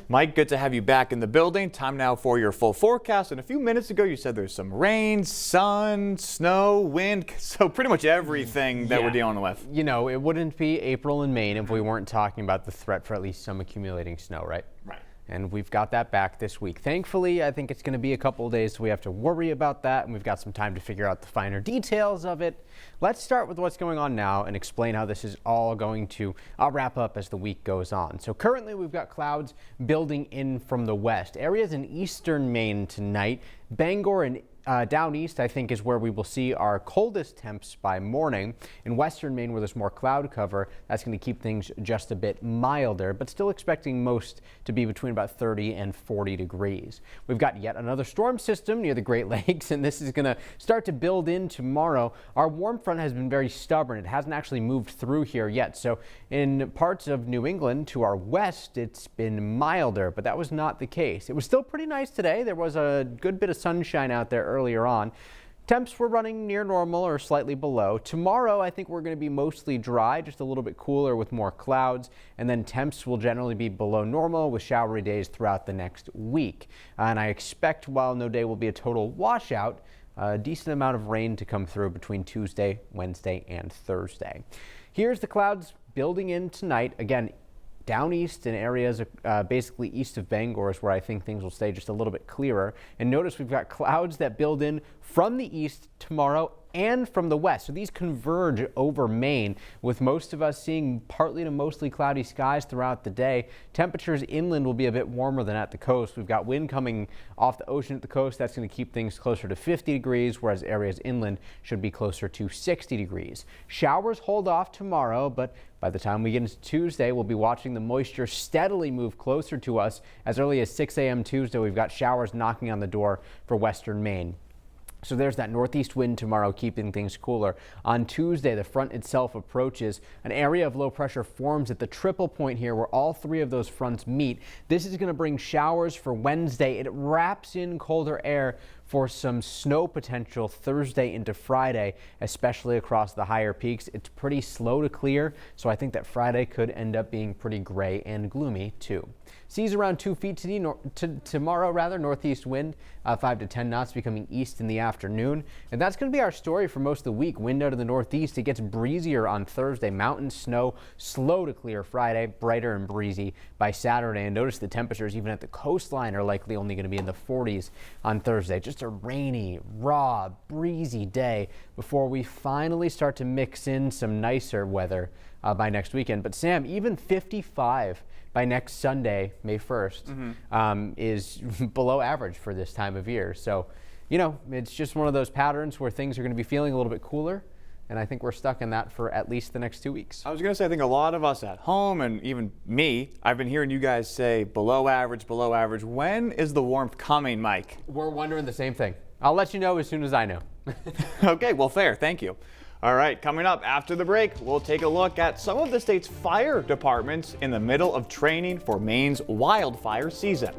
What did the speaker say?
Mike, good to have you back in the building. Time now for your full forecast. And a few minutes ago, you said there's some rain, sun, snow, wind, so pretty much everything that we're dealing with. You know, it wouldn't be April in Maine if we weren't talking about the threat for at least some accumulating snow, right? Right. And we've got that back this week. Thankfully, I think it's going to be a couple of days so we have to worry about that, and we've got some time to figure out the finer details of it. Let's start with what's going on now and explain how this is all going to wrap up as the week goes on. So currently we've got clouds building in from the west. Areas in eastern Maine tonight, Bangor and down east, I think, is where we will see our coldest temps by morning. In western Maine, where there's more cloud cover, that's going to keep things just a bit milder, but still expecting most to be between about 30 and 40 degrees. We've got yet another storm system near the Great Lakes, and this is going to start to build in tomorrow. Our warm front has been very stubborn. It hasn't actually moved through here yet. So in parts of New England to our west, it's been milder, but that was not the case. It was still pretty nice today. There was a good bit of sunshine out there earlier on. Temps were running near normal or slightly below. Tomorrow, I think we're going to be mostly dry, just a little bit cooler with more clouds, and then temps will generally be below normal with showery days throughout the next week. And I expect, while no day will be a total washout, a decent amount of rain to come through between Tuesday, Wednesday, and Thursday. Here's the clouds building in tonight. Again, down east in areas basically east of Bangor is where I think things will stay just a little bit clearer. And notice we've got clouds that build in from the east tomorrow and from the west. So these converge over Maine, with most of us seeing partly to mostly cloudy skies throughout the day. Temperatures inland will be a bit warmer than at the coast. We've got wind coming off the ocean at the coast. That's going to keep things closer to 50 degrees, whereas areas inland should be closer to 60 degrees. Showers hold off tomorrow, but by the time we get into Tuesday, we'll be watching the moisture steadily move closer to us. As early as 6 a.m. Tuesday, we've got showers knocking on the door for western Maine. So there's that northeast wind tomorrow, keeping things cooler. On Tuesday, the front itself approaches. An area of low pressure forms at the triple point here where all three of those fronts meet. This is going to bring showers for Wednesday. It wraps in colder air for some snow potential Thursday into Friday, especially across the higher peaks. It's pretty slow to clear, so I think that Friday could end up being pretty gray and gloomy too. Seas around 2 feet tomorrow, northeast wind 5 to 10 knots, becoming east in the afternoon. And that's going to be our story for most of the week. Wind out of the northeast. It gets breezier on Thursday. Mountain snow slow to clear Friday, brighter and breezy by Saturday. And notice the temperatures even at the coastline are likely only going to be in the 40s on Thursday. Just a rainy, raw, breezy day before we finally start to mix in some nicer weather by next weekend. But Sam, even 55 by next Sunday, May 1st, is below average for this time of year. So, you know, it's just one of those patterns where things are going to be feeling a little bit cooler. And I think we're stuck in that for at least the next 2 weeks. I was going to say, I think a lot of us at home, and even me, I've been hearing you guys say below average, below average. When is the warmth coming, Mike? We're wondering the same thing. I'll let you know as soon as I know. Okay, well, fair. Thank you. All right, coming up after the break, we'll take a look at some of the state's fire departments in the middle of training for Maine's wildfire season.